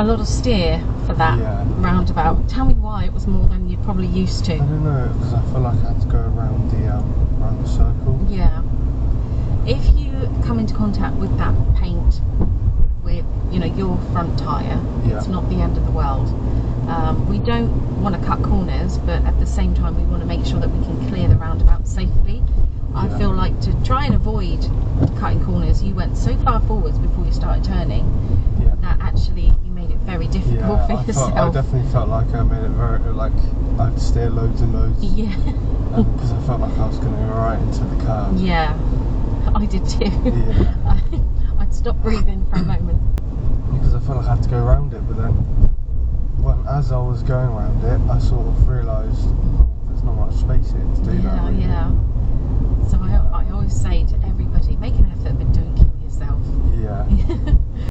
lot of steer for that roundabout. Tell me why it was more than you're probably used to. I don't know, because I feel like I had to go around the circle. Yeah. If you come into contact with that paint with, you know, your front tyre, it's not the end of the world. We don't want to cut corners, but at the same time we want to make sure that we can clear the roundabout safely. I feel like to try and avoid cutting corners, you went so far forwards before you started turning that actually you made it very difficult for yourself. I definitely felt like I made it very, like, I had to steer loads and loads. Yeah. Because I felt like I was going to go right into the curve. Yeah, I did too. Yeah. I'd stopped breathing for a moment. Because I felt like I had to go around it, but then as I was going around it, I sort of realised